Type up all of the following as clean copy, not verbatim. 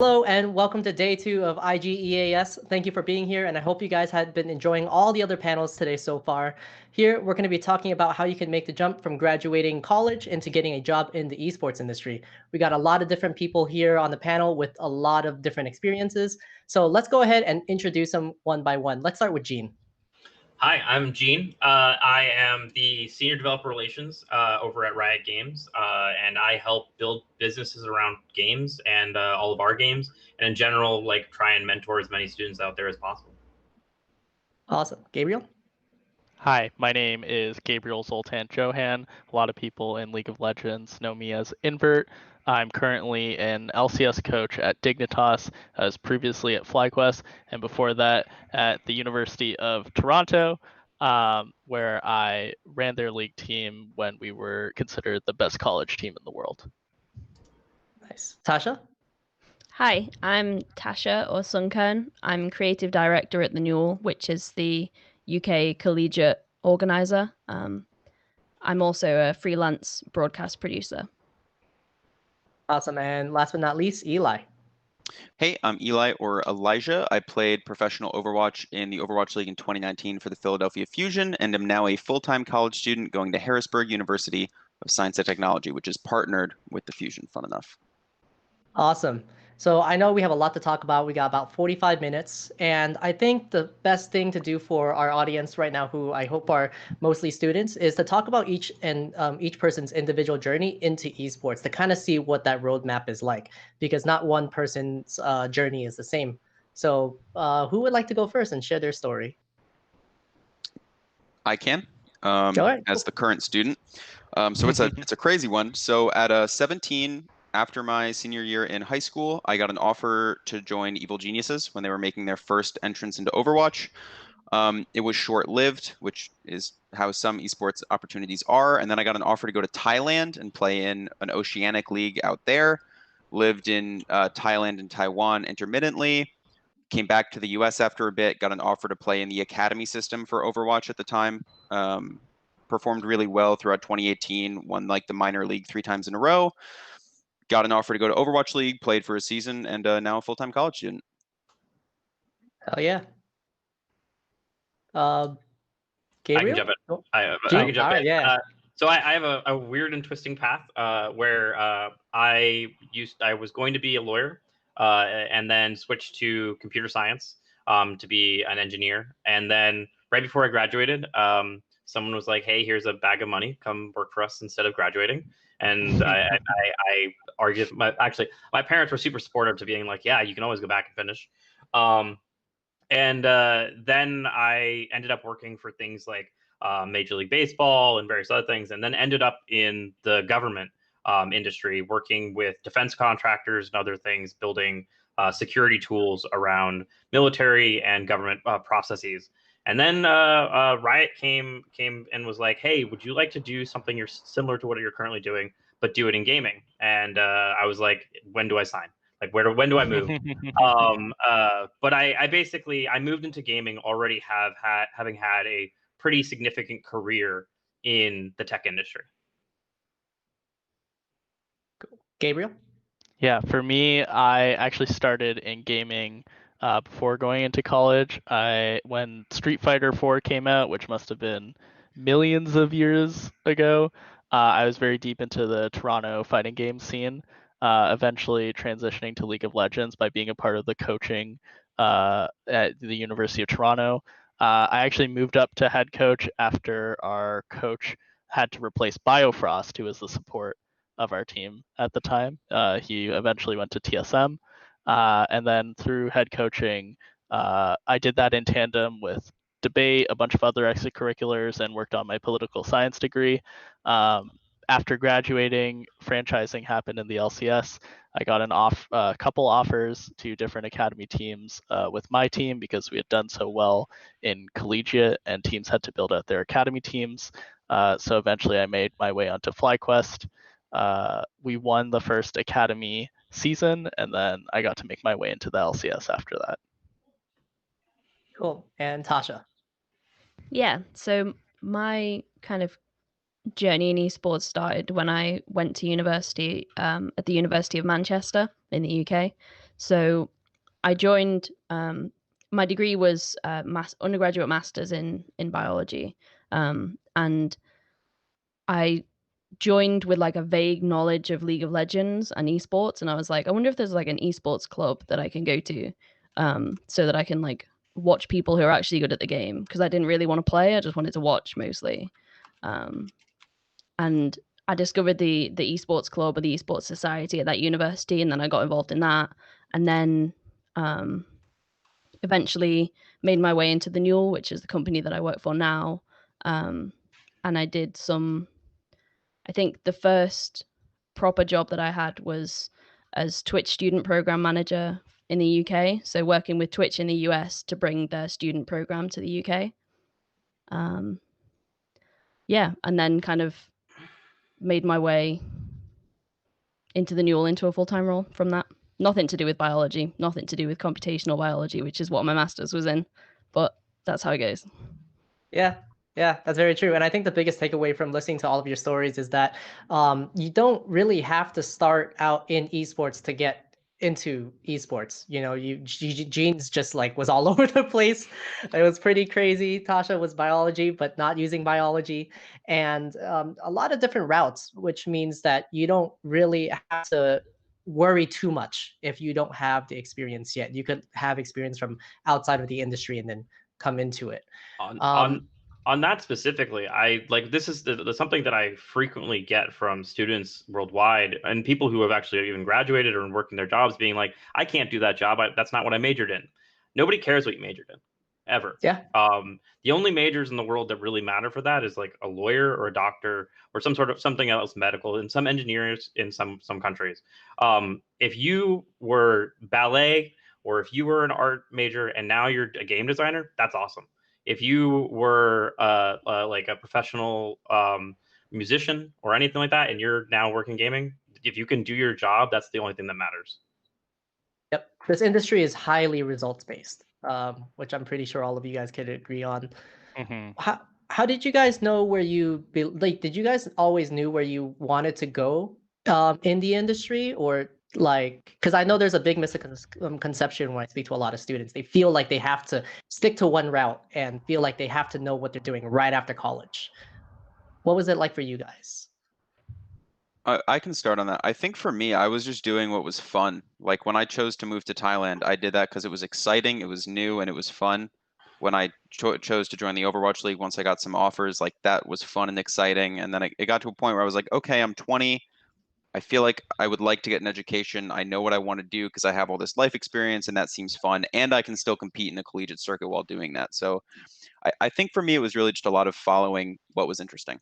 Hello and welcome to day 2 of IGEAS. Thank you for being here, and I hope you guys had been enjoying all the other panels today so far. Here, we're going to be talking about how you can make the jump from graduating college into getting a job in the esports industry. We got a lot of different people here on the panel with a lot of different experiences. So let's go ahead and introduce them one by one. Let's start with Gene. Hi, I'm Gene. I am the Senior Developer Relations over at Riot Games, and I help build businesses around games and all of our games, and in general, like try and mentor as many students out there as possible. Awesome. Gabriel? Hi, my name is Gabriel Zoltan Johan. A lot of people in League of Legends know me as Invert. I'm currently an LCS coach at Dignitas, I was previously at FlyQuest, and before that at the University of Toronto, where I ran their league team when we were considered the best college team in the world. Nice. Tasha? Hi, I'm Tasha or Sunkern. I'm creative director at the Newell, which is the UK collegiate organizer. I'm also a freelance broadcast producer. Awesome. And last but not least, Eli. Hey, I'm Eli or Elijah. I played professional Overwatch in the Overwatch League in 2019 for the Philadelphia Fusion and am now a full-time college student going to Harrisburg University of Science and Technology, which is partnered with the Fusion, fun enough. Awesome. So I know we have a lot to talk about. We got about 45 minutes. And I think the best thing to do for our audience right now, who I hope are mostly students, is to talk about each person's individual journey into esports to kind of see what that roadmap is like, because not one person's journey is the same. So who would like to go first and share their story? I can, ahead. as the current student. So it's a crazy one. So at 17, after my senior year in high school, I got an offer to join Evil Geniuses when they were making their first entrance into Overwatch. It was short-lived, which is how some esports opportunities are. And then I got an offer to go to Thailand and play in an Oceanic League out there. Lived in Thailand and Taiwan intermittently. Came back to the US after a bit, got an offer to play in the academy system for Overwatch at the time. Performed really well throughout 2018, won like the minor league 3 times in a row. Got an offer to go to Overwatch League, played for a season, and now a full-time college student. Hell yeah. I can Gabriel? jump in. Oh, I Gene? can jump All right, in. yeah. So I have a weird and twisting path where I was going to be a lawyer and then switched to computer science to be an engineer. And then right before I graduated, someone was like, "Hey, here's a bag of money. Come work for us instead of graduating." And I argued. My parents were super supportive to being like, "Yeah, you can always go back and finish." And then I ended up working for things like Major League Baseball and various other things, and then ended up in the government industry, working with defense contractors and other things, building security tools around military and government processes. And then Riot came and was like, "Hey, would you like to do something similar to what you're currently doing, but do it in gaming?" And I was like, "When do I sign? Like, when do I move?" But I basically I moved into gaming already having had a pretty significant career in the tech industry. Gabriel? Yeah, for me, I actually started in gaming before going into college. When Street Fighter 4 came out, which must have been millions of years ago, I was very deep into the Toronto fighting game scene. Eventually transitioning to League of Legends by being a part of the coaching at the University of Toronto. I actually moved up to head coach after our coach had to replace Biofrost, who was the support of our team at the time. He eventually went to TSM. And then through head coaching, I did that in tandem with debate, a bunch of other extracurriculars, and worked on my political science degree. After graduating, franchising happened in the LCS. I got a couple offers to different academy teams with my team because we had done so well in collegiate, and teams had to build out their academy teams. So eventually, I made my way onto FlyQuest. We won the first academy season, and then I got to make my way into the LCS after that. Cool. And Tasha? Yeah, so my kind of journey in esports started when I went to university at the University of Manchester in the UK. So I joined. My degree was undergraduate masters in biology, and I joined with like a vague knowledge of League of Legends and esports, and I was like, I wonder if there's like an esports club that I can go to, so that I can like watch people who are actually good at the game, because I didn't really want to play. I just wanted to watch mostly. And I discovered the esports club or the esports society at that university, and then I got involved in that, and then eventually made my way into the Newell, which is the company that I work for now. And I did some. I think the first proper job that I had was as Twitch student program manager in the UK. So working with Twitch in the US to bring their student program to the UK. Yeah, and then kind of made my way into the Newell, into a full-time role from that. Nothing to do with biology, nothing to do with computational biology, which is what my master's was in, but that's how it goes. Yeah, yeah, that's very true. And I think the biggest takeaway from listening to all of your stories is that you don't really have to start out in esports to get into esports. You know, Gene's just like was all over the place. It was pretty crazy. Tasha was biology, but not using biology, and a lot of different routes, which means that you don't really have to worry too much if you don't have the experience yet. You could have experience from outside of the industry and then come into it. On that specifically, I like this is something that I frequently get from students worldwide and people who have actually even graduated or working their jobs, being like, I can't do that job. That's not what I majored in. Nobody cares what you majored in, ever. Yeah. The only majors in the world that really matter for that is like a lawyer or a doctor or some sort of something else medical, and some engineers in some countries. If you were ballet or if you were an art major and now you're a game designer, that's awesome. If you were like a professional musician or anything like that, and you're now working gaming, if you can do your job, that's the only thing that matters. Yep. This industry is highly results based, which I'm pretty sure all of you guys could agree on. Mm-hmm. How did you guys know where like? Did you guys always knew where you wanted to go in the industry, or like? Because I know there's a big misconception when I speak to a lot of students. They feel like they have to stick to one route and feel like they have to know what they're doing right after college. What was it like for you guys? I can start on that. I think for me, I was just doing what was fun. Like when I chose to move to Thailand, I did that because it was exciting, it was new, and it was fun. When I chose to join the Overwatch League, once I got some offers, like that was fun and exciting. And then it got to a point where I was like, okay, I'm 20. I feel like I would like to get an education. I know what I want to do because I have all this life experience, and that seems fun. And I can still compete in a collegiate circuit while doing that. So I think for me, it was really just a lot of following what was interesting.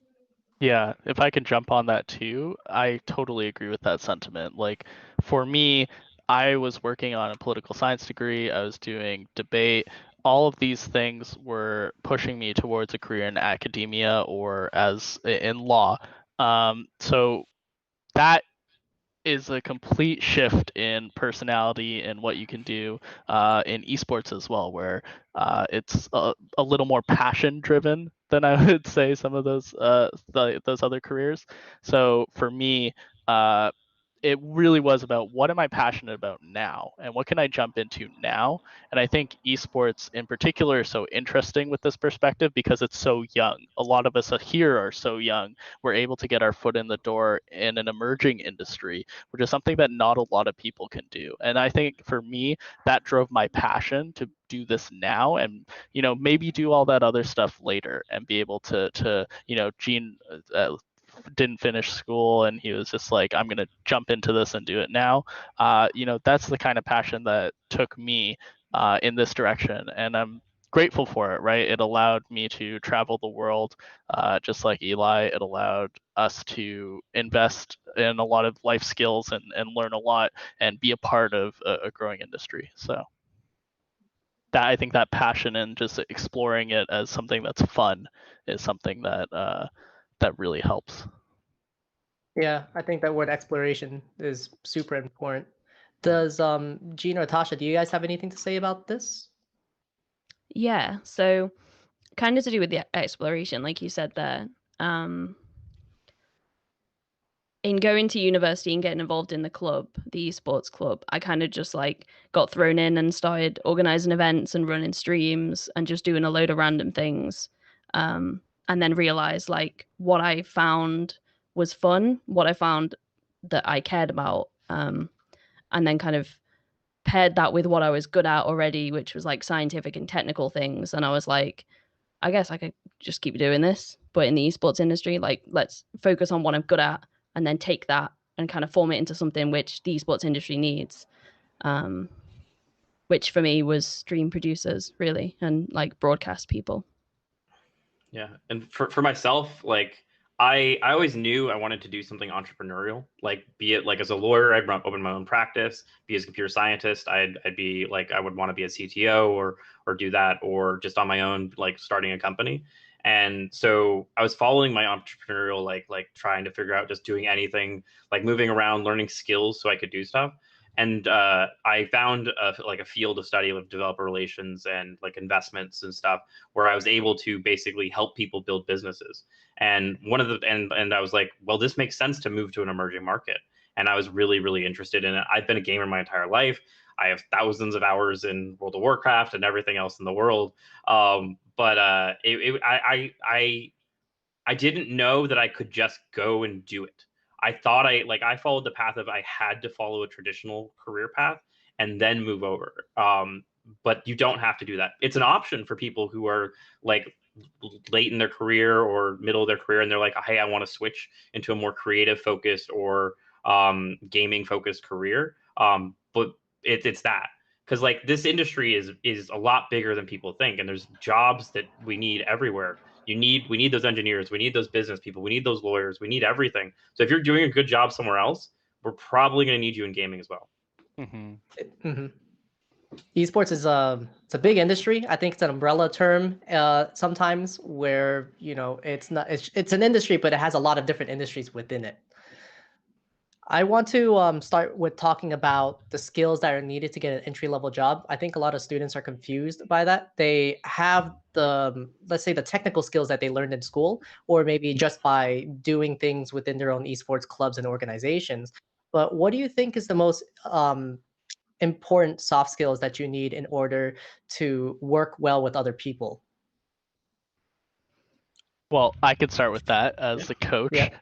Yeah, if I can jump on that too, I totally agree with that sentiment. Like for me, I was working on a political science degree, I was doing debate. All of these things were pushing me towards a career in academia or as in law. So that is a complete shift in personality and what you can do in esports as well, where it's a little more passion driven than I would say some of those those other careers. So for me, it really was about what am I passionate about now and what can I jump into now. And I think esports in particular is so interesting with this perspective because it's so young. A lot of us here are so young. We're able to get our foot in the door in an emerging industry, which is something that not a lot of people can do. And I think for me, that drove my passion to do this now and maybe do all that other stuff later and be able to Gene didn't finish school and he was just like, I'm going to jump into this and do it now. That's the kind of passion that took me in this direction. And I'm grateful for it, right? It allowed me to travel the world, just like Eli. It allowed us to invest in a lot of life skills and learn a lot and be a part of a growing industry. So that I think that passion and just exploring it as something that's fun is something that really helps. Yeah, I think that word exploration is super important. Does Gene or Tasha, do you guys have anything to say about this? Yeah, so kind of to do with the exploration, like you said there. in going to university and getting involved in the club, the esports club, I kind of just like got thrown in and started organizing events and running streams and just doing a load of random things. And then realized like what I found was fun, what I found that I cared about. And then kind of paired that with what I was good at already, which was like scientific and technical things. And I was like, I guess I could just keep doing this, but in the esports industry, like let's focus on what I'm good at and then take that and kind of form it into something which the esports industry needs. Which for me was stream producers really and like broadcast people. Yeah, and for myself, like I always knew I wanted to do something entrepreneurial, like be it like as a lawyer, I'd open my own practice. Be as a computer scientist, I'd be like I would want to be a CTO or do that, or just on my own, like starting a company. And so I was following my entrepreneurial like trying to figure out just doing anything, like moving around, learning skills so I could do stuff. And I found like a field of study of developer relations and like investments and stuff where I was able to basically help people build businesses. And one of the and I was like, well, this makes sense to move to an emerging market. And I was really interested in it. I've been a gamer my entire life. I have thousands of hours in World of Warcraft and everything else in the world. But I didn't know that I could just go and do it. I thought I followed the path of I had to follow a traditional career path and then move over. But you don't have to do that. It's an option for people who are like late in their career or middle of their career, and they're like, hey, I want to switch into a more creative focused or gaming focused career. But it's that because like this industry is a lot bigger than people think, and there's jobs that we need everywhere. We need those engineers, we need those business people, we need those lawyers, we need everything. So if you're doing a good job somewhere else, we're probably going to need you in gaming as well. Esports is it's a big industry. I think it's an umbrella term sometimes where it's not it's an industry, but it has a lot of different industries within it. I want to start with talking about the skills that are needed to get an entry-level job. I think a lot of students are confused by that. They have the, let's say, the technical skills that they learned in school, or maybe just by doing things within their own esports clubs and organizations. But what do you think is the most important soft skills that you need in order to work well with other people? Well, I could start with that as a coach. Yep,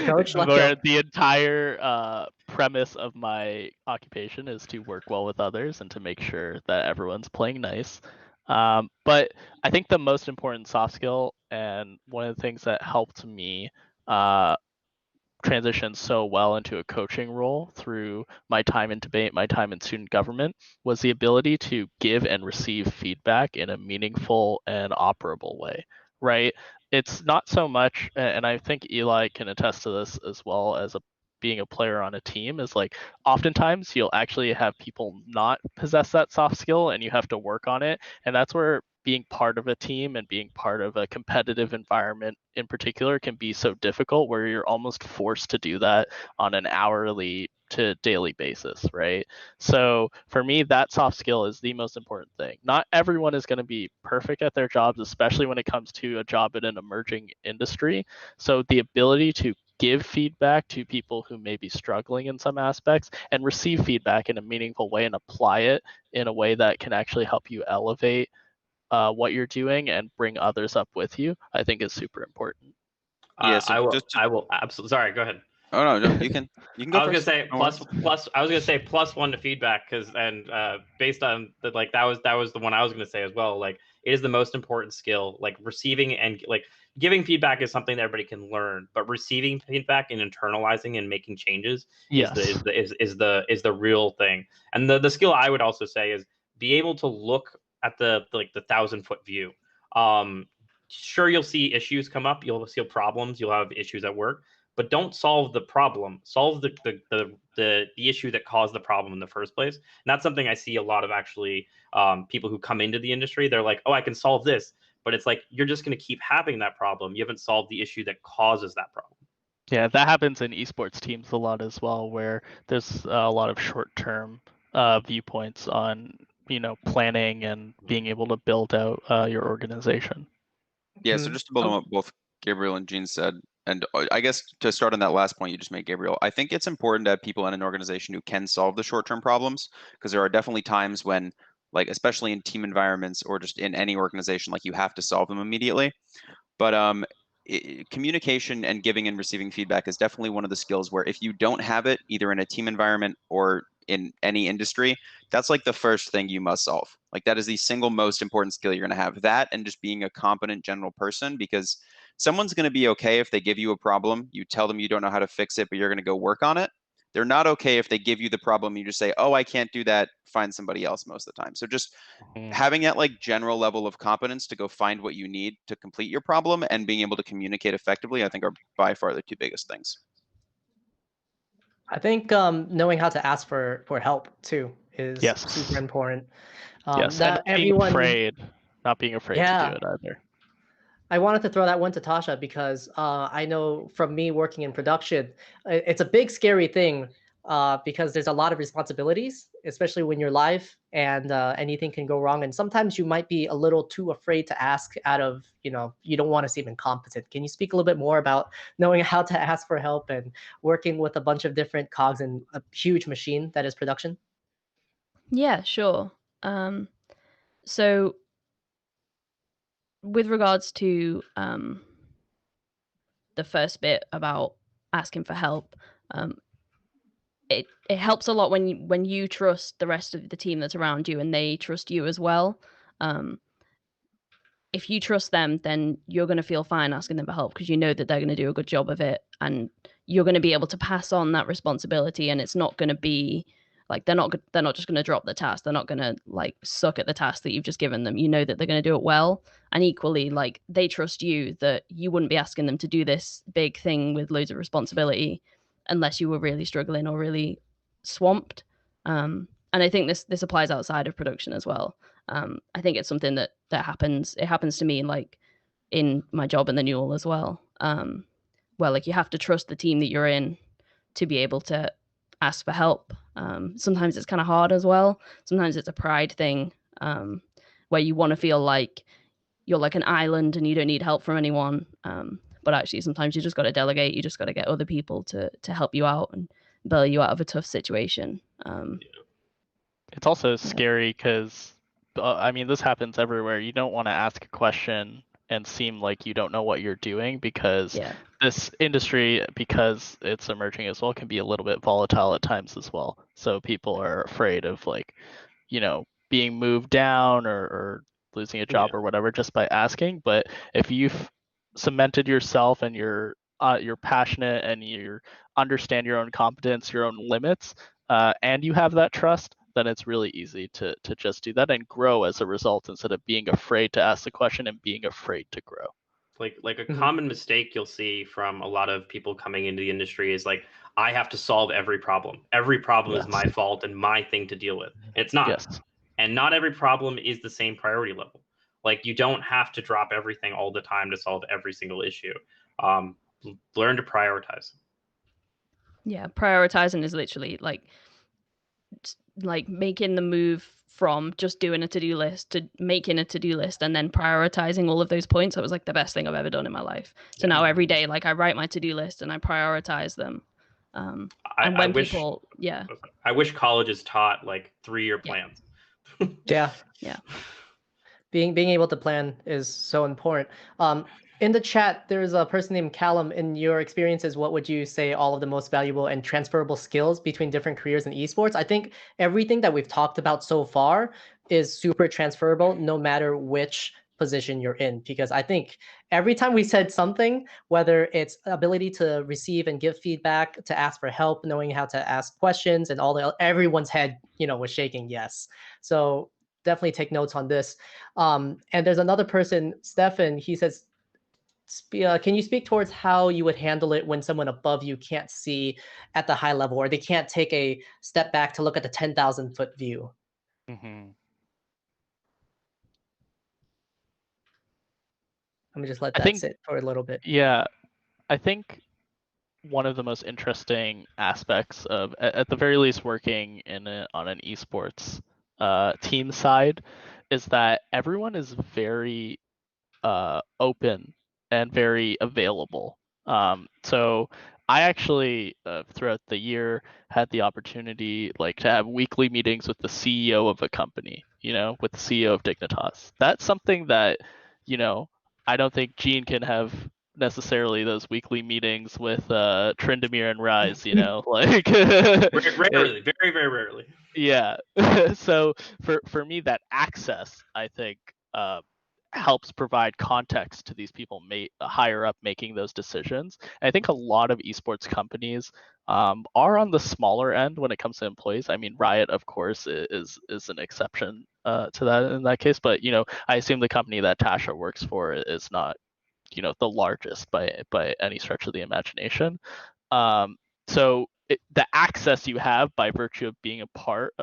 coach. Where the entire premise of my occupation is to work well with others and to make sure that everyone's playing nice. But I think the most important soft skill, and one of the things that helped me transition so well into a coaching role through my time in debate, my time in student government, was the ability to give and receive feedback in a meaningful and operable way, right? It's not so much, and I think Eli can attest to this as well as being a player on a team, is like oftentimes you'll actually have people not possess that soft skill and you have to work on it. And that's where being part of a team and being part of a competitive environment in particular can be so difficult, where you're almost forced to do that on an hourly to daily basis, right? So for me, that soft skill is the most important thing. Not everyone is going to be perfect at their jobs, especially when it comes to a job in an emerging industry. So the ability to give feedback to people who may be struggling in some aspects and receive feedback in a meaningful way and apply it in a way that can actually help you elevate what you're doing and bring others up with you, I think is super important. Yeah, so I will absolutely. Sorry, go ahead. Oh no, you can go. I was gonna say plus one to feedback because based on the like that was the one I was gonna say as well. Like it is the most important skill. Like receiving and like giving feedback is something that everybody can learn, but receiving feedback and internalizing and making changes is the real thing. And the skill I would also say is be able to look at the 1,000-foot view. Sure, you'll see issues come up, you'll see problems, you'll have issues at work, but don't solve the problem. Solve the issue that caused the problem in the first place. And that's something I see a lot of actually people who come into the industry. They're like, oh, I can solve this, but it's like you're just going to keep having that problem. You haven't solved the issue that causes that problem. Yeah, that happens in esports teams a lot as well, where there's a lot of short-term viewpoints on planning and being able to build out your organization. Yeah, so just to build on what both Gabriel and Gene said, And I guess to start on that last point you just made, Gabriel, I think it's important to have people in an organization who can solve the short-term problems, because there are definitely times when, like, especially in team environments or just in any organization, like, you have to solve them immediately. But communication and giving and receiving feedback is definitely one of the skills where if you don't have it, either in a team environment or in any industry, that's like the first thing you must solve. Like, that is the single most important skill you're going to have. That and just being a competent general person, because someone's going to be okay if they give you a problem, you tell them you don't know how to fix it, but you're going to go work on it. They're not okay if they give you the problem, you just say, oh, I can't do that, find somebody else most of the time. So just having that like general level of competence to go find what you need to complete your problem and being able to communicate effectively, I think are by far the two biggest things. I think knowing how to ask for help too is Yes. super important. Yes, That and being everyone, not being afraid to yeah. do it either. I wanted to throw that one to Tasha because I know from me working in production, it's a big scary thing because there's a lot of responsibilities, especially when you're live and anything can go wrong. And sometimes you might be a little too afraid to ask out of, you don't want to seem incompetent. Can you speak a little bit more about knowing how to ask for help and working with a bunch of different cogs in a huge machine that is production? Yeah, sure. So with regards to the first bit about asking for help, it helps a lot when you trust the rest of the team that's around you and they trust you as well. If you trust them, then you're going to feel fine asking them for help because you know that they're going to do a good job of it, and you're going to be able to pass on that responsibility. And it's not going to be like they're not just going to drop the task. They're not going to like suck at the task that you've just given them. You know that they're going to do it well, and equally, like they trust you that you wouldn't be asking them to do this big thing with loads of responsibility unless you were really struggling or really swamped. And I think this applies outside of production as well. I think it's something that happens. It happens to me like in my job in the Newell as well. Well, like you have to trust the team that you're in to be able to ask for help. Sometimes it's kind of hard as well. Sometimes it's a pride thing where you want to feel like you're like an island and you don't need help from anyone. But actually, sometimes you just got to delegate. You just got to get other people to help you out and bail you out of a tough situation. It's also scary because, I mean, this happens everywhere. You don't want to ask a question and seem like you don't know what you're doing because this industry, because it's emerging as well, can be a little bit volatile at times as well. So people are afraid of like, being moved down or losing a job or whatever just by asking. But if you've cemented yourself and you're passionate and you understand your own competence, your own limits, and you have that trust, then it's really easy to just do that and grow as a result instead of being afraid to ask the question and being afraid to grow. Like a common mistake you'll see from a lot of people coming into the industry is like, I have to solve every problem. Every problem is my fault and my thing to deal with. And it's not. Yes. And not every problem is the same priority level. Like you don't have to drop everything all the time to solve every single issue. Learn to prioritize. Yeah, prioritizing is literally like making the move from just doing a to-do list to making a to-do list and then prioritizing all of those points. That was like the best thing I've ever done in my life. So now every day, like I write my to-do list and I prioritize them. And when people, I wish colleges taught like 3-year plans. Yeah. Being able to plan is so important. In the chat, there's a person named Callum. In your experiences, what would you say all of the most valuable and transferable skills between different careers in esports? I think everything that we've talked about so far is super transferable, no matter which position you're in, because I think every time we said something, whether it's ability to receive and give feedback, to ask for help, knowing how to ask questions, and everyone's head, was shaking yes. So definitely take notes on this. And there's another person, Stefan, he says, can you speak towards how you would handle it when someone above you can't see at the high level, or they can't take a step back to look at the 10,000 foot view? Mm-hmm. Let me just let that sit for a little bit. Yeah, I think one of the most interesting aspects of, at the very least, working on an esports team side, is that everyone is very open and very available. So I actually, throughout the year, had the opportunity like to have weekly meetings with the CEO of a company, with the CEO of Dignitas. That's something that, I don't think Gene can have necessarily those weekly meetings with Tryndamere and Rise, like Rarely, very, very rarely. yeah. So for me, that access, I think, helps provide context to these people higher up making those decisions. And I think a lot of esports companies are on the smaller end when it comes to employees. I mean, Riot, of course, is an exception to that in that case. But I assume the company that Tasha works for is not the largest by any stretch of the imagination. So the access you have by virtue of being a part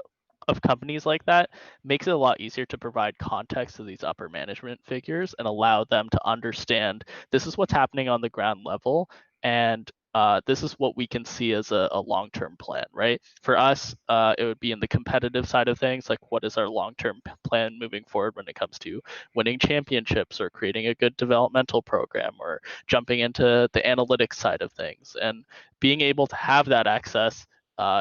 of companies like that makes it a lot easier to provide context to these upper management figures and allow them to understand this is what's happening on the ground level, and this is what we can see as a long-term plan, right? For us, it would be in the competitive side of things, like what is our long-term plan moving forward when it comes to winning championships or creating a good developmental program or jumping into the analytics side of things. And being able to have that access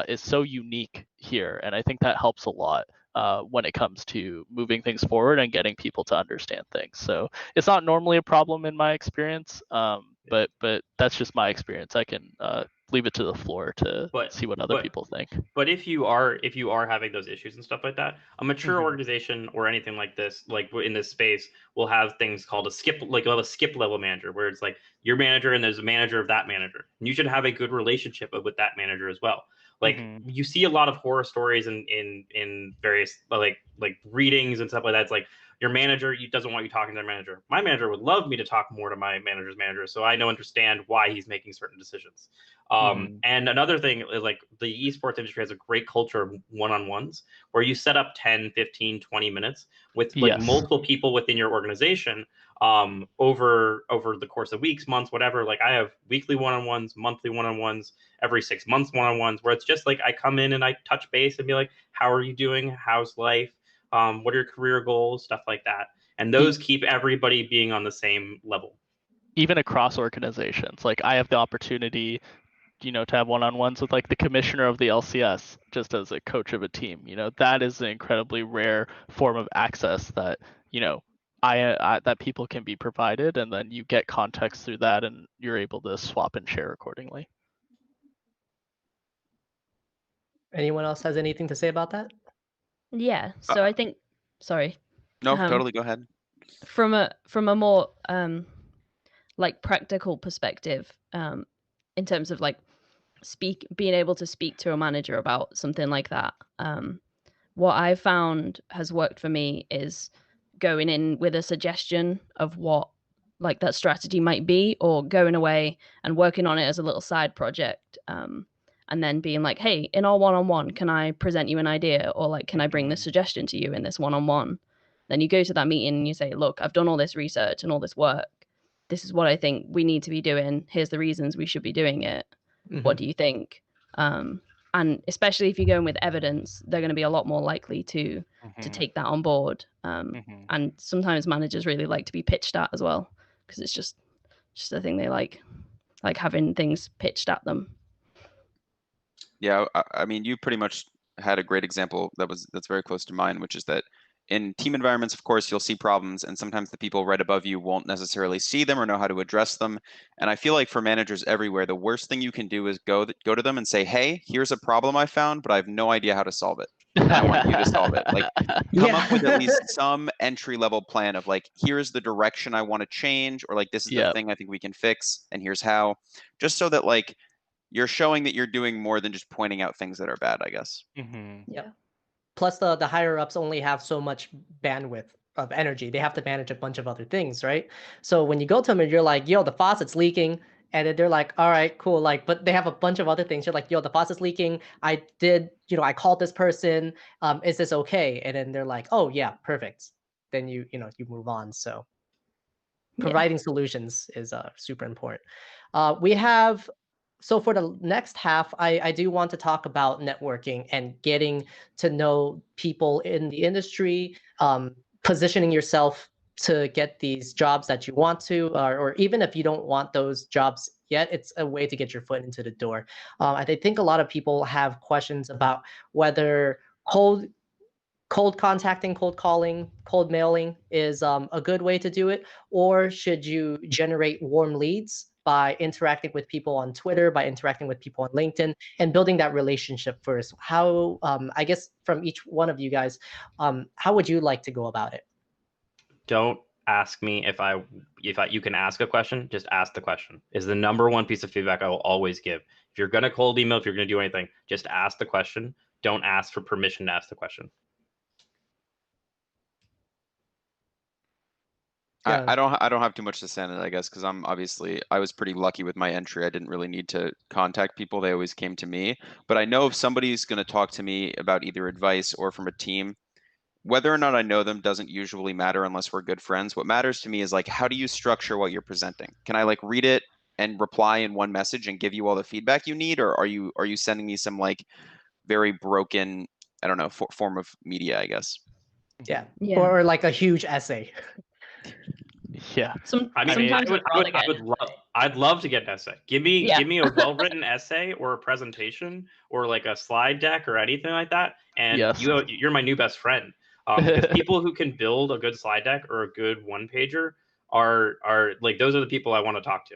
is so unique here, and I think that helps a lot when it comes to moving things forward and getting people to understand things. So it's not normally a problem in my experience, but that's just my experience. I can leave it to the floor to see what other people think. But if you are having those issues and stuff like that, a mature Mhm. organization or anything like this, like in this space, will have things called a skip, like you'll have a skip level manager, where it's like your manager and there's a manager of that manager. And you should have a good relationship with that manager as well. Like you see a lot of horror stories in various like readings and stuff like that. It's like your manager doesn't want you talking to their manager. My manager would love me to talk more to my manager's manager, so I understand why he's making certain decisions. And another thing is like the esports industry has a great culture of one-on-ones where you set up 10, 15, 20 minutes with like multiple people within your organization over the course of weeks, months, whatever. Like I have weekly one-on-ones, monthly one-on-ones, every 6 months one-on-ones, where it's just like I come in and I touch base and be like, how are you doing? How's life? What are your career goals? Stuff like that. And those keep everybody being on the same level. Even across organizations. Like I have the opportunity to have one-on-ones with like the commissioner of the LCS just as a coach of a team. That is an incredibly rare form of access that I that people can be provided, and then you get context through that and you're able to swap and share accordingly. Anyone else has anything to say about that? Yeah, so I think sorry. No, totally go ahead. From a more like practical perspective, in terms of like being able to speak to a manager about something like that, what I found has worked for me is going in with a suggestion of what like that strategy might be, or going away and working on it as a little side project, and then being like, hey, in our one-on-one, can I present you an idea, or like can I bring this suggestion to you in this one-on-one? Then you go to that meeting and you say, look, I've done all this research and all this work. This is what I think we need to be doing. Here's the reasons we should be doing it. What do you think? And especially if you're going with evidence, they're going to be a lot more likely to take that on board. And sometimes managers really like to be pitched at as well, because it's just a thing they like having things pitched at them. Yeah, I mean, you pretty much had a great example that's very close to mine, which is that in team environments, of course, you'll see problems, and sometimes the people right above you won't necessarily see them or know how to address them. And I feel like for managers everywhere, the worst thing you can do is go to them and say, hey, here's a problem I found, but I have no idea how to solve it. And I want you to solve it. Like, come up with at least some entry-level plan of like, here's the direction I want to change, or like, this is the thing I think we can fix, and here's how. Just so that like, you're showing that you're doing more than just pointing out things that are bad, I guess. Yeah. Plus the higher ups only have so much bandwidth of energy. They have to manage a bunch of other things, right? So when you go to them and you're like, yo, the faucet's leaking, and then they're like, all right, cool. Like, but they have a bunch of other things. You're like, yo, the faucet's leaking. I called this person. Is this okay? And then they're like, oh yeah, perfect. Then you move on. So providing solutions is super important. So for the next half, I do want to talk about networking and getting to know people in the industry, positioning yourself to get these jobs that you want to, or even if you don't want those jobs yet, it's a way to get your foot into the door. I think a lot of people have questions about whether cold contacting, cold calling, cold mailing is a good way to do it, or should you generate warm leads by interacting with people on Twitter, by interacting with people on LinkedIn, and building that relationship first? How, I guess, from each one of you guys, how would you like to go about it? Don't ask me if you can ask a question. Just ask the question. Is the number one piece of feedback I will always give. If you're gonna cold email, if you're gonna do anything, just ask the question. Don't ask for permission to ask the question. I don't have too much to say on it, I guess, because I was pretty lucky with my entry. I didn't really need to contact people. They always came to me. But I know if somebody's going to talk to me about either advice or from a team, whether or not I know them doesn't usually matter unless we're good friends. What matters to me is like, how do you structure what you're presenting? Can I like read it and reply in one message and give you all the feedback you need, or are you sending me some like very broken, I don't know, form of media, I guess? Yeah. Yeah. Or like a huge essay. Yeah. I mean, sometimes I'd love to get an essay. Give me Yeah. a well-written essay or a presentation or like a slide deck or anything like that, and Yes. you're my new best friend. Because people who can build a good slide deck or a good one-pager are like, those are the people I want to talk to.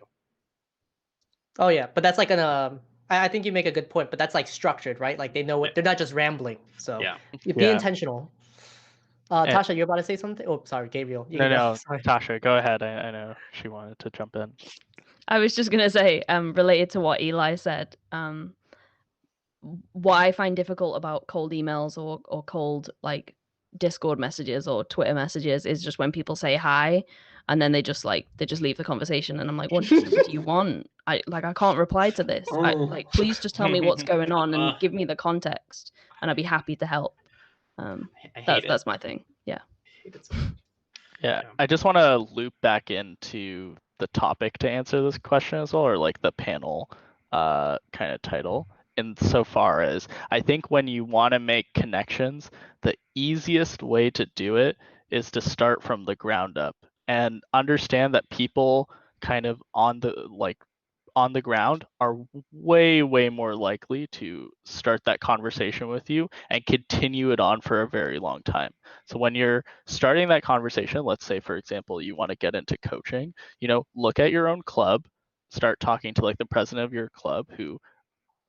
Oh yeah, but that's like I think you make a good point, but that's like structured, right? Like they know what they're not just rambling. So Yeah. you be intentional. And- Tasha, you're about to say something? Oh, sorry, Gabriel. You can go. No, Sorry. Tasha, go ahead. I know she wanted to jump in. I was just gonna say, related to what Eli said, what I find difficult about cold emails or cold like Discord messages or Twitter messages is just when people say hi and then they just leave the conversation, and I'm like, what do you want? I can't reply to this. Please just tell me what's going on and give me the context, and I'd be happy to help. That's my thing. Yeah. Yeah, I just want to loop back into the topic to answer this question as well, or like the panel kind of title. Insofar as I think when you want to make connections, the easiest way to do it is to start from the ground up and understand that people kind of on the ground are way more likely to start that conversation with you and continue it on for a very long time. So when you're starting that conversation, let's say for example you want to get into coaching, look at your own club, start talking to like the president of your club, who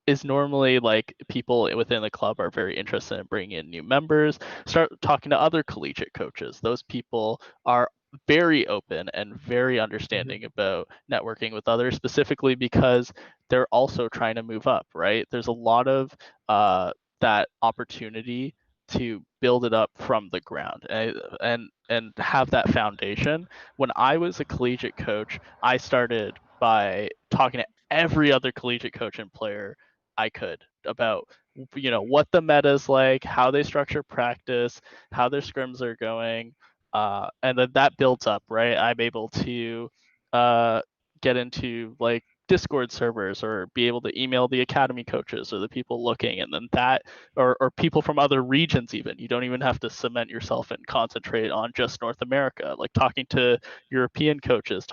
is normally like people within the club are very interested in bringing in new members. Start talking to other collegiate coaches. Those people are very open and very understanding about networking with others, specifically because they're also trying to move up, right? There's a lot of that opportunity to build it up from the ground and have that foundation. When I was a collegiate coach, I started by talking to every other collegiate coach and player I could about what the meta is like, how they structure practice, how their scrims are going, and then that builds up, right? I'm able to get into like Discord servers or be able to email the academy coaches or the people looking, and then that or people from other regions. Even you don't even have to cement yourself and concentrate on just North America. Like talking to European coaches,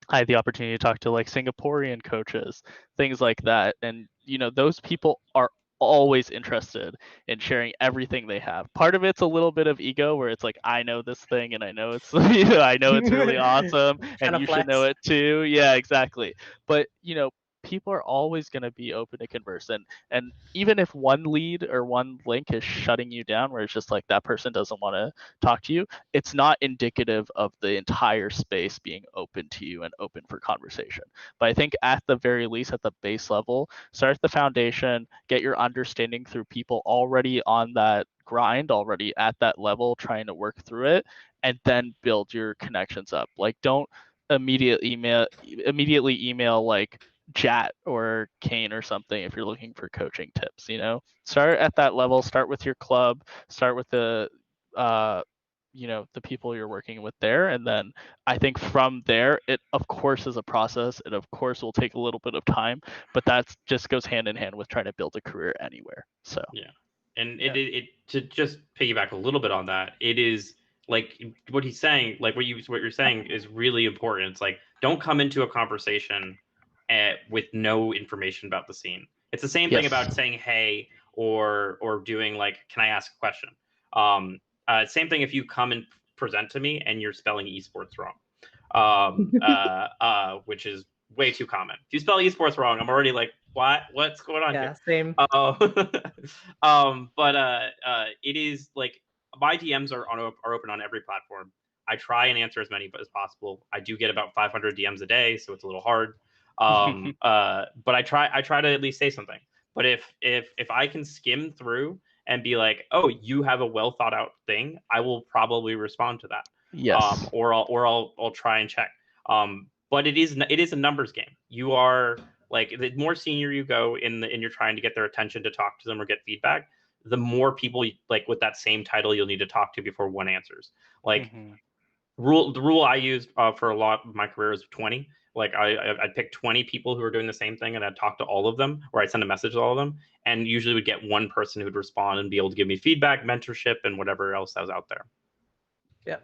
I had the opportunity to talk to like Singaporean coaches, things like that. And, those people are always interested in sharing everything they have. Part of it's a little bit of ego where it's like, I know this thing and I know it's, I know it's really awesome and you should know it too. Yeah, exactly. But, people are always going to be open to converse. And even if one lead or one link is shutting you down, where it's just like that person doesn't want to talk to you, it's not indicative of the entire space being open to you and open for conversation. But I think at the very least, at the base level, start the foundation, get your understanding through people already on that grind, already at that level, trying to work through it, and then build your connections up. Like don't immediately email like Jat or Kane or something if you're looking for coaching tips. Start at that level, start with your club, start with the the people you're working with there, and then I think from there it of course is a process. It of course will take a little bit of time, but that just goes hand in hand with trying to build a career anywhere. So yeah, and it to just piggyback a little bit on that, it is like what he's saying, like what you're saying is really important. It's like, don't come into a conversation with no information about the scene. It's the same thing Yes. about saying hey, or doing like, can I ask a question? Same thing if you come and present to me and you're spelling esports wrong, which is way too common. If you spell esports wrong, I'm already like, what's going on Yeah, here? same. But it is like, my DMs are open on every platform. I try and answer as many as possible. I do get about 500 DMs a day, so it's a little hard. But I try to at least say something. But if I can skim through and be like, oh, you have a well thought out thing, I will probably respond to that. Yes. Or I'll try and check. But it is a numbers game. You are like, the more senior you go in you're trying to get their attention to talk to them or get feedback, the more people like with that same title you'll need to talk to before one answers. Like the rule I used for a lot of my career is 20. Like I'd pick 20 people who are doing the same thing, and I'd talk to all of them, or I'd send a message to all of them, and usually would get one person who would respond and be able to give me feedback, mentorship, and whatever else that was out there. Yeah.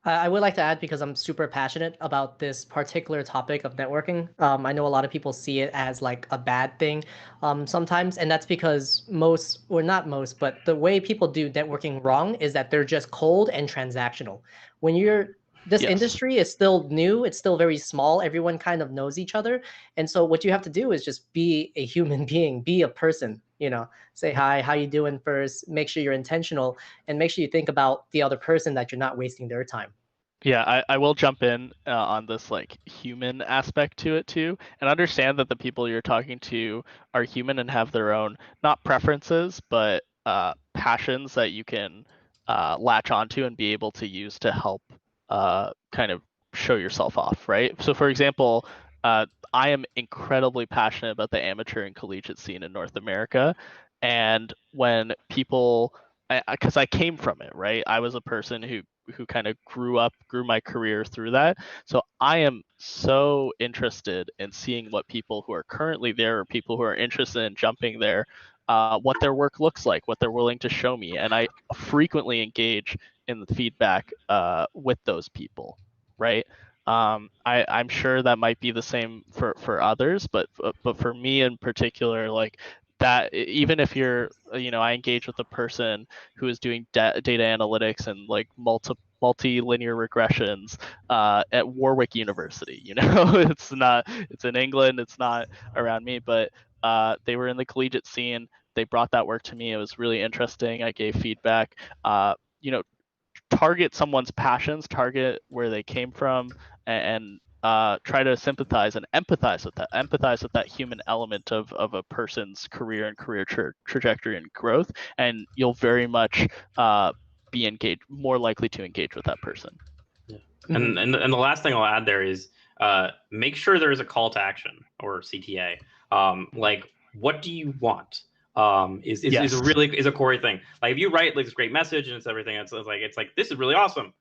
I would like to add, because I'm super passionate about this particular topic of networking. I know a lot of people see it as like a bad thing sometimes, and that's because most, or not most, but the way people do networking wrong is that they're just cold and transactional. When this Yes. industry is still new, it's still very small, everyone kind of knows each other. And so what you have to do is just be a human being, be a person, say hi, how you doing first, make sure you're intentional, and make sure you think about the other person, that you're not wasting their time. Yeah, I will jump in on this like human aspect to it too, and understand that the people you're talking to are human and have their own, not preferences, but passions that you can latch onto and be able to use to help kind of show yourself off, right? So, for example, I am incredibly passionate about the amateur and collegiate scene in North America, and when people, because I came from it, right? I was a person who kind of grew my career through that. So I am so interested in seeing what people who are currently there, or people who are interested in jumping there, what their work looks like, what they're willing to show me. And I frequently engage in the feedback with those people, right? I'm sure that might be the same for others, but for me in particular, like that, even if you're, I engage with a person who is doing data analytics and like multi-linear regressions at Warwick University. It's in England, it's not around me, but they were in the collegiate scene. They brought that work to me. It was really interesting. I gave feedback. Target someone's passions, target where they came from, and try to sympathize and empathize with that human element of a person's career and career trajectory and growth, and you'll very much be engaged, more likely to engage with that person. Yeah. And the last thing I'll add there is make sure there's a call to action, or CTA. Like, what do you want? Is a core thing. Like, if you write like this great message and it's everything, it's like this is really awesome.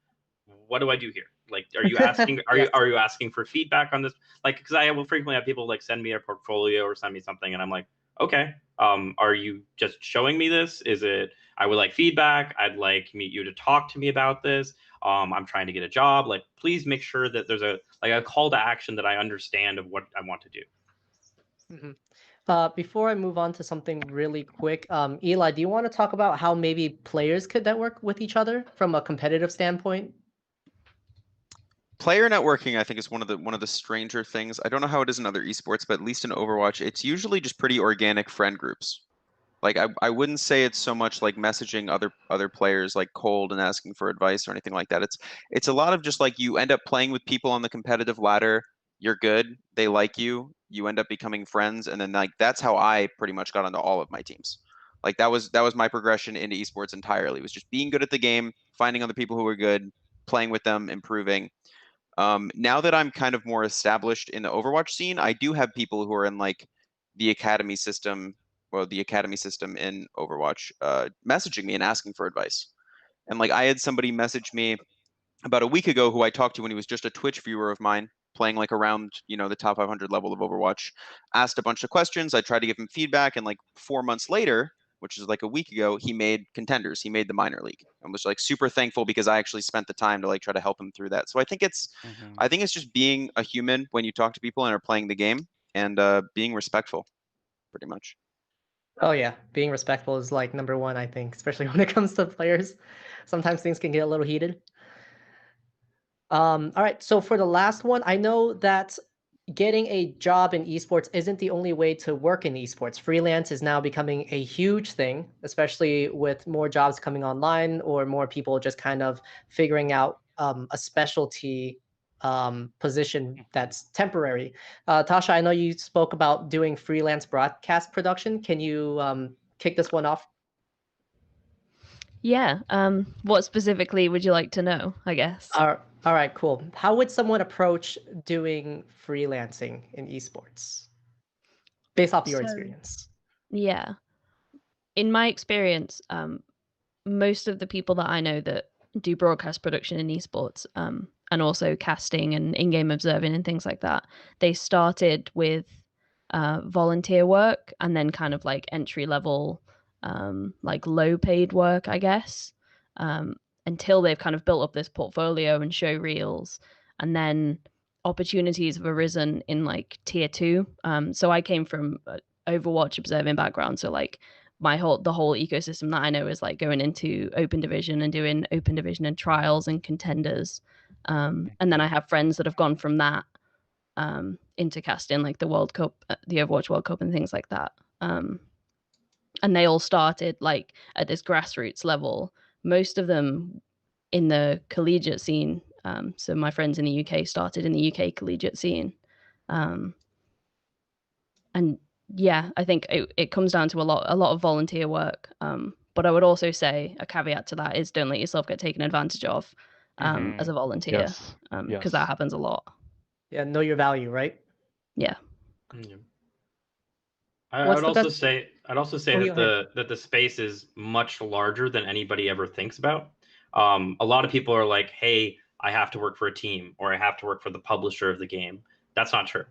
What do I do here? Like, are you asking? Are you asking for feedback on this? Like, because I will frequently have people like send me a portfolio or send me something, and I'm like, okay, are you just showing me this? Is it? I would like feedback. I'd like you to talk to me about this. I'm trying to get a job. Like, please make sure that there's a call to action that I understand of what I want to do. Mm-hmm. Before I move on to something really quick, Eli, do you want to talk about how maybe players could network with each other from a competitive standpoint? Player networking, I think, is one of the stranger things. I don't know how it is in other esports, but at least in Overwatch, it's usually just pretty organic friend groups. Like I wouldn't say it's so much like messaging other players like cold and asking for advice or anything like that. It's a lot of just like, you end up playing with people on the competitive ladder. You're good, they like you, you end up becoming friends, and then like that's how I pretty much got onto all of my teams. Like that was my progression into esports entirely. It was just being good at the game, finding other people who were good, playing with them, improving. Now that I'm kind of more established in the Overwatch scene, I do have people who are in like the academy system, in Overwatch, messaging me and asking for advice. And like I had somebody message me about a week ago who I talked to when he was just a Twitch viewer of mine, playing like around, the top 500 level of Overwatch, asked a bunch of questions. I tried to give him feedback, and like 4 months later, which is like a week ago, he made contenders. He made the minor league. I was like super thankful because I actually spent the time to like try to help him through that. So I think it's just being a human when you talk to people and are playing the game, and being respectful, pretty much. Oh yeah, being respectful is like number one, I think, especially when it comes to players. Sometimes things can get a little heated. All right, so for the last one, I know that getting a job in esports isn't the only way to work in esports. Freelance is now becoming a huge thing, especially with more jobs coming online or more people just kind of figuring out a specialty position that's temporary. Tasha, I know you spoke about doing freelance broadcast production. Can you kick this one off? Yeah. What specifically would you like to know, I guess? All right, cool. How would someone approach doing freelancing in esports based off your So, experience? yeah. In my experience, most of the people that I know that do broadcast production in esports, and also casting and in-game observing and things like that, they started with volunteer work and then kind of like entry level, like low paid work, I guess, um, until they've kind of built up this portfolio and show reels, and then opportunities have arisen in like tier two. So I came from Overwatch observing background, so like the whole ecosystem that I know is like going into open division and doing open division and trials and contenders. And then I have friends that have gone from that into casting, like the World Cup, the Overwatch World Cup, and things like that. And they all started like at this grassroots level. Most of them in the collegiate scene. So my friends in the UK started in the UK collegiate scene. And yeah, I think it comes down to a lot of volunteer work. But I would also say a caveat to that is don't let yourself get taken advantage of as a volunteer, Yes. because that happens a lot. Yeah, know your value, right? Yeah. Yeah. What's the best? I'd also say Oh, that go ahead. the space is much larger than anybody ever thinks about. A lot of people are like, "Hey, I have to work for a team, or I have to work for the publisher of the game." That's not true.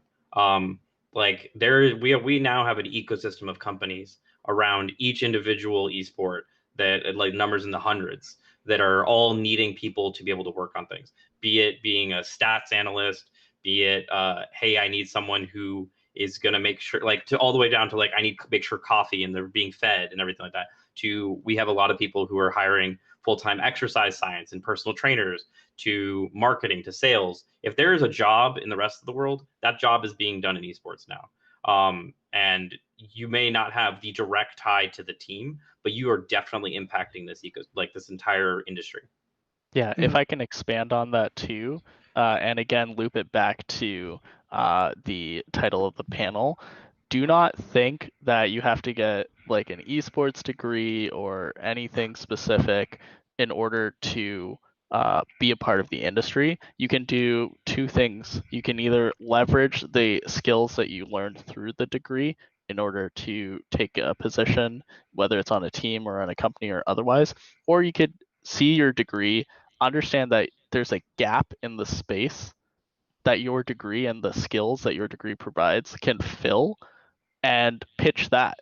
Like we now have an ecosystem of companies around each individual esport that like numbers in the hundreds that are all needing people to be able to work on things. Be it being a stats analyst, be it hey, I need someone who is going to make sure, like, to all the way down to like I need to make sure coffee and they're being fed and everything like that. To we have a lot of people who are hiring full-time exercise science and personal trainers, to marketing, to sales. If there is a job in the rest of the world, that job is being done in esports now. And you may not have the direct tie to the team, but you are definitely impacting this entire industry. Yeah, if I can expand on that too, and again loop it back to the title of the panel, do not think that you have to get like an esports degree or anything specific in order to be a part of the industry. You can do two things. You can either leverage the skills that you learned through the degree in order to take a position, whether it's on a team or on a company or otherwise, or you could see your degree, understand that there's a gap in the space that your degree and the skills that your degree provides can fill, and pitch that.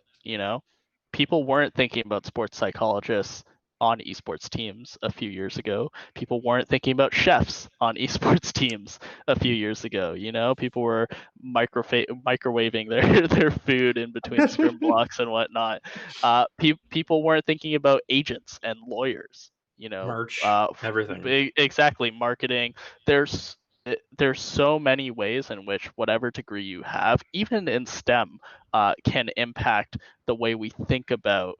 People weren't thinking about sports psychologists on esports teams a few years ago. People weren't thinking about chefs on esports teams a few years ago. People were microwaving their food in between scrim blocks and whatnot. People weren't thinking about agents and lawyers. Merch, everything. Exactly, marketing. There's so many ways in which whatever degree you have, even in STEM, can impact the way we think about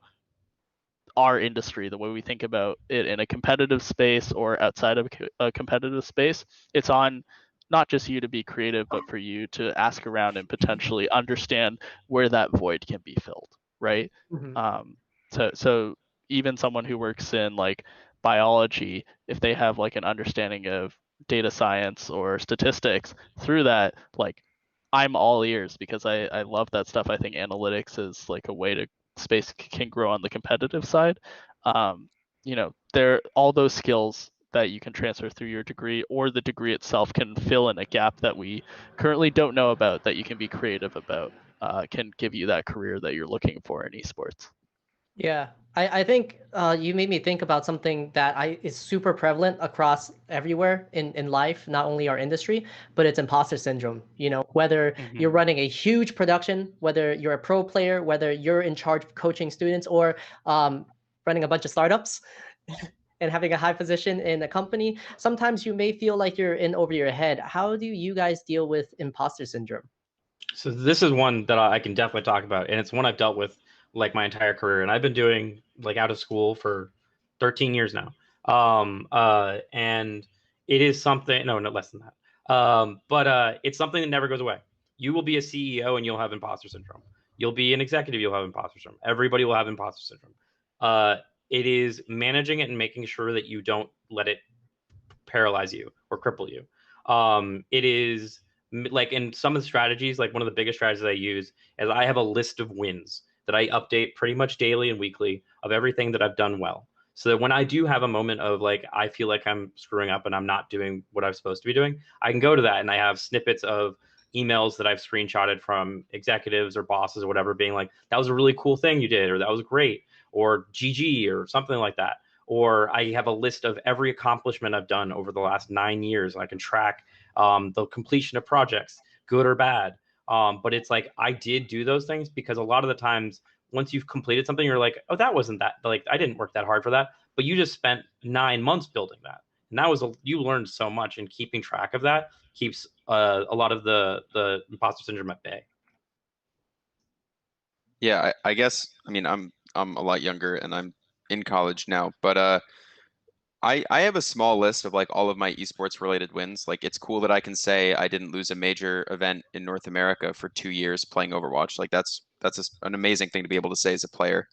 our industry, the way we think about it in a competitive space or outside of a competitive space. It's on not just you to be creative, but for you to ask around and potentially understand where that void can be filled, right? So even someone who works in like biology, if they have like an understanding of data science or statistics through that, like I'm all ears because I love that stuff. I think analytics is like a way to space can grow on the competitive side. There all those skills that you can transfer through your degree, or the degree itself can fill in a gap that we currently don't know about, that you can be creative about, can give you that career that you're looking for in esports. Yeah, I think you made me think about something that is super prevalent across everywhere in life, not only our industry, but it's imposter syndrome. You know, whether you're running a huge production, whether you're a pro player, whether you're in charge of coaching students, or running a bunch of startups and having a high position in a company, sometimes you may feel like you're in over your head. How do you guys deal with imposter syndrome? So this is one that I can definitely talk about, and it's one I've dealt with like my entire career, and I've been doing like out of school for 13 years now. And it is something, no, no less than that. But it's something that never goes away. You will be a CEO and you'll have imposter syndrome. You'll be an executive, you'll have imposter syndrome. Everybody will have imposter syndrome. It is managing it and making sure that you don't let it paralyze you or cripple you. It is like in some of the strategies, like one of the biggest strategies I use is I have a list of wins that I update pretty much daily and weekly of everything that I've done well. So that when I do have a moment of like, I feel like I'm screwing up and I'm not doing what I'm supposed to be doing, I can go to that and I have snippets of emails that I've screenshotted from executives or bosses or whatever being like, that was a really cool thing you did, or that was great, or GG, or something like that. Or I have a list of every accomplishment I've done over the last 9 years. I can track the completion of projects, good or bad. But it's like I did do those things because a lot of the times, once you've completed something, you're like, oh, that wasn't that. Like I didn't work that hard for that, but you just spent 9 months building that, and that was you learned so much. And keeping track of that keeps a lot of the imposter syndrome at bay. Yeah, I guess, I mean, I'm a lot younger and I'm in college now, but I have a small list of like all of my esports related wins. Like it's cool that I can say I didn't lose a major event in North America for 2 years playing Overwatch. Like that's an amazing thing to be able to say as a player.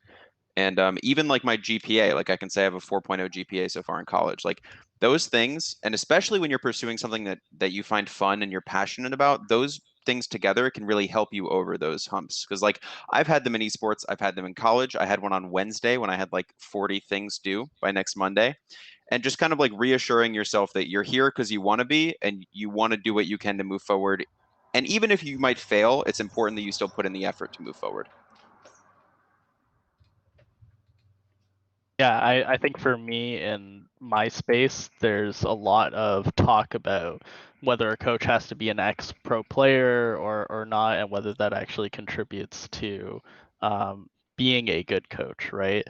And even like my GPA, like I can say I have a 4.0 GPA so far in college. Like those things, and especially when you're pursuing something that you find fun and you're passionate about, those things together can really help you over those humps. Because like I've had them in esports, I've had them in college. I had one on Wednesday when I had like 40 things due by next Monday. And just kind of like reassuring yourself that you're here because you want to be and you want to do what you can to move forward. And even if you might fail, it's important that you still put in the effort to move forward. Yeah, I think for me in my space, there's a lot of talk about whether a coach has to be an ex-pro player or not, and whether that actually contributes to being a good coach, right?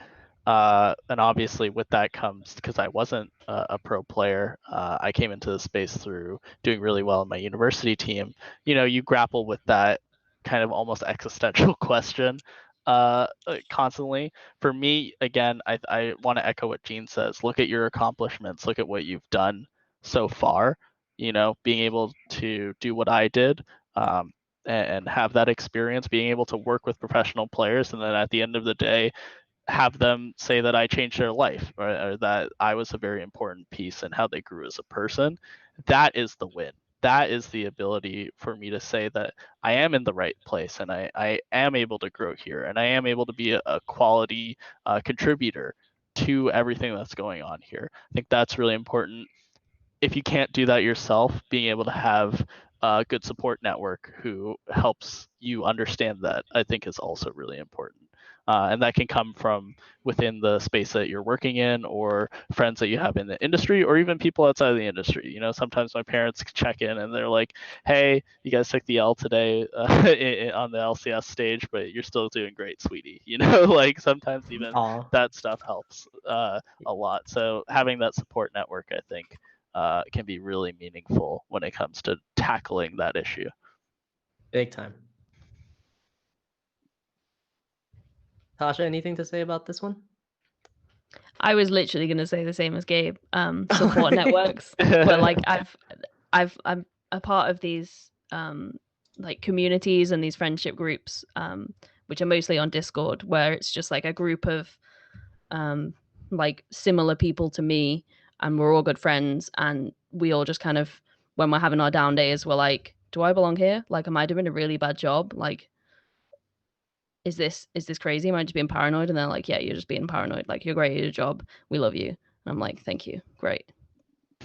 And obviously, with that comes, because I wasn't a pro player, I came into the space through doing really well in my university team. You know, you grapple with that kind of almost existential question constantly. For me, again, I want to echo what Gene says. Look at your accomplishments. Look at what you've done so far. You know, being able to do what I did, and have that experience, being able to work with professional players, and then at the end of the day, have them say that I changed their life, or that I was a very important piece in how they grew as a person. That is the win. That is the ability for me to say that I am in the right place and I am able to grow here and I am able to be a quality contributor to everything that's going on here. I think that's really important. If you can't do that yourself, being able to have a good support network who helps you understand that, I think, is also really important. And that can come from within the space that you're working in, or friends that you have in the industry, or even people outside of the industry. You know, sometimes my parents check in and they're like, "Hey, you guys took the L today on the LCS stage, but you're still doing great, sweetie." You know, like sometimes even Aw, that stuff helps a lot. So having that support network, I think, can be really meaningful when it comes to tackling that issue. big time. Tasha, anything to say about this one? I was literally going to say the same as Gabe. Support networks, where like I'm a part of these like communities and these friendship groups, which are mostly on Discord, where it's just like a group of like similar people to me, and we're all good friends, and we all just kind of, when we're having our down days, we're like, do I belong here? Like, am I doing a really bad job? Like, is this crazy? Am I just being paranoid? And they're like, yeah, you're just being paranoid. Like, you're great at your job. We love you. And I'm like, thank you. Great.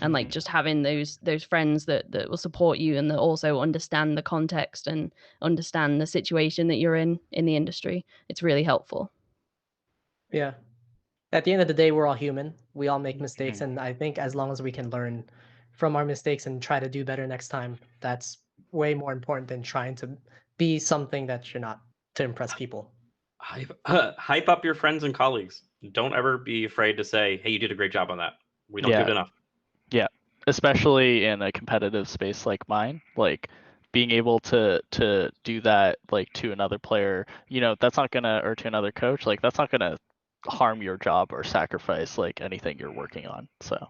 And like just having those friends that will support you and that also understand the context and understand the situation that you're in the industry. It's really helpful. Yeah. At the end of the day, we're all human. We all make mistakes, and I think as long as we can learn from our mistakes and try to do better next time, that's way more important than trying to be something that you're not to impress people. Hype up your friends and colleagues. Don't ever be afraid to say, "Hey, you did a great job on that." We don't do it enough. Yeah, especially in a competitive space like mine, like being able to do that like to another player, that's not gonna, or to another coach, like that's not gonna harm your job or sacrifice like anything you're working on. So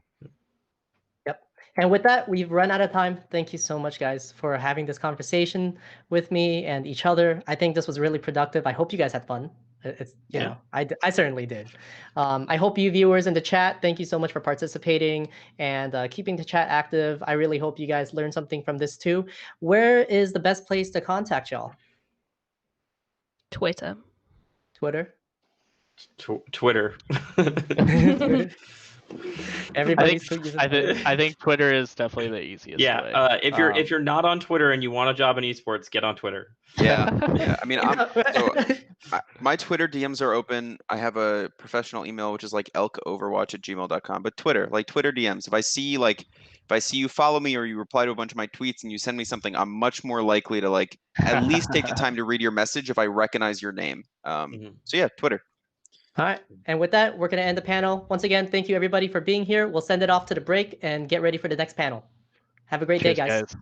Yep. And with that, we've run out of time. Thank you so much, guys, for having this conversation with me and each other. I think this was really productive. I hope you guys had fun. It's, you know, I certainly did. I hope you viewers in the chat, thank you so much for participating and keeping the chat active. I really hope you guys learned something from this too. Where is the best place to contact y'all? Twitter. Twitter? Twitter. Twitter? Everybody's I think Twitter is definitely the easiest way. If you're not on Twitter and you want a job in esports, get on Twitter. Yeah. I mean, my Twitter DMs are open. I have a professional email, which is like elkoverwatch@gmail.com. But Twitter DMs. If I see you follow me or you reply to a bunch of my tweets and you send me something, I'm much more likely to like at least take the time to read your message if I recognize your name. So yeah, Twitter. All right. And with that, we're going to end the panel. Once again, thank you everybody for being here. We'll send it off to the break and get ready for the next panel. Have a great day, guys.